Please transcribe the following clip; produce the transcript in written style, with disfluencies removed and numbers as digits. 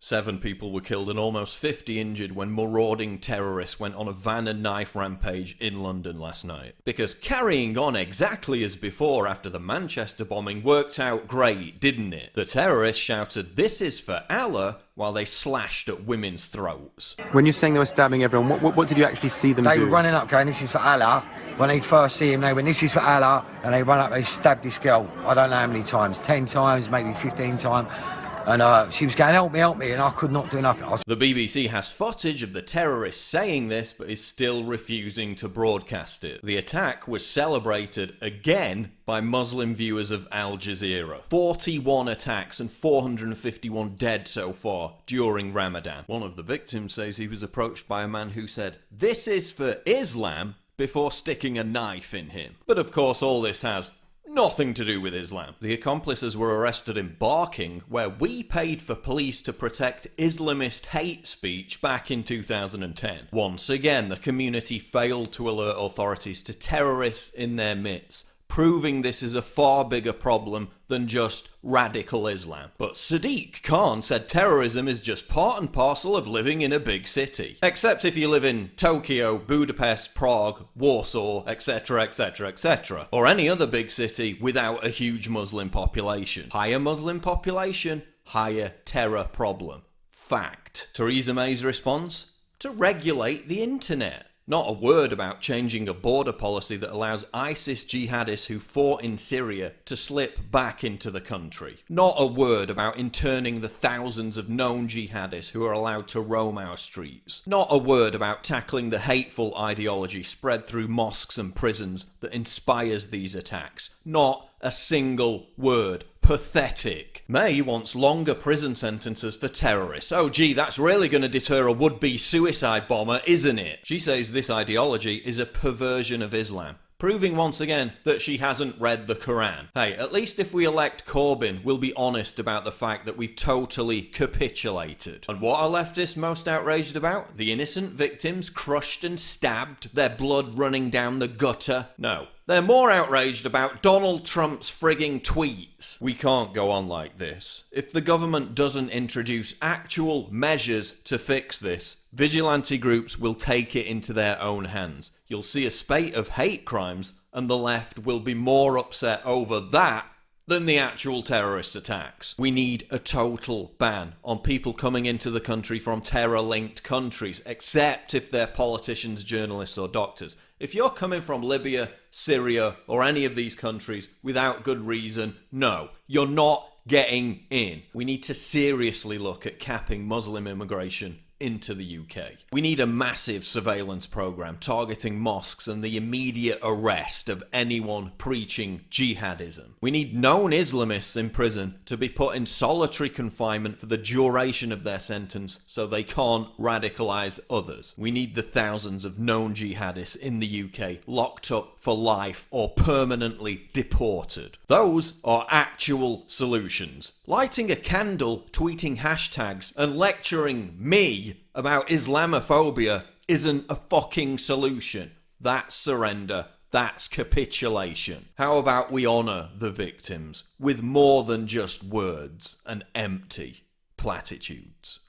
7 people were killed and almost 50 injured when marauding terrorists went on a van and knife rampage in London last night. Because carrying on exactly as before after the Manchester bombing worked out great, didn't it? The terrorists shouted, "This is for Allah," while they slashed at women's throats. When you're saying they were stabbing everyone, what did you actually see them do? They were running up going, "This is for Allah." When they first see him, they went, "This is for Allah," and they run up, they stabbed this girl, I don't know how many times, 10 times, maybe 15 times. And she was going, help me, and I could not do nothing. The BBC has footage of the terrorists saying this, but is still refusing to broadcast it. The attack was celebrated again by Muslim viewers of Al Jazeera. 41 attacks and 451 dead so far during Ramadan. One of the victims says he was approached by a man who said, "This is for Islam," before sticking a knife in him. But of course all this has nothing to do with Islam. The accomplices were arrested in Barking, where we paid for police to protect Islamist hate speech back in 2010. Once again, the community failed to alert authorities to terrorists in their midst, proving this is a far bigger problem than just radical Islam. But Sadiq Khan said terrorism is just part and parcel of living in a big city. Except if you live in Tokyo, Budapest, Prague, Warsaw, etc, etc, etc. Or any other big city without a huge Muslim population. Higher Muslim population, higher terror problem. Fact. Theresa May's response? To regulate the internet. Not a word about changing a border policy that allows ISIS jihadists who fought in Syria to slip back into the country. Not a word about interning the thousands of known jihadists who are allowed to roam our streets. Not a word about tackling the hateful ideology spread through mosques and prisons that inspires these attacks. Not a single word. Pathetic. May wants longer prison sentences for terrorists. Oh gee, that's really going to deter a would-be suicide bomber, isn't it? She says this ideology is a perversion of Islam, proving once again that she hasn't read the Quran. Hey, at least if we elect Corbyn, we'll be honest about the fact that we've totally capitulated. And what are leftists most outraged about? The innocent victims crushed and stabbed, their blood running down the gutter? No. They're more outraged about Donald Trump's frigging tweets. We can't go on like this. If the government doesn't introduce actual measures to fix this, vigilante groups will take it into their own hands. You'll see a spate of hate crimes, and the left will be more upset over that than the actual terrorist attacks. We need a total ban on people coming into the country from terror-linked countries, except if they're politicians, journalists, or doctors. If you're coming from Libya, Syria, or any of these countries without good reason, no, you're not getting in. We need to seriously look at capping Muslim immigration into the UK. We need a massive surveillance program targeting mosques and the immediate arrest of anyone preaching jihadism. We need known Islamists in prison to be put in solitary confinement for the duration of their sentence so they can't radicalize others. We need the thousands of known jihadists in the UK locked up for life or permanently deported. Those are actual solutions. Lighting a candle, tweeting hashtags, and lecturing me about Islamophobia isn't a fucking solution. That's surrender. That's capitulation. How about we honour the victims with more than just words and empty platitudes?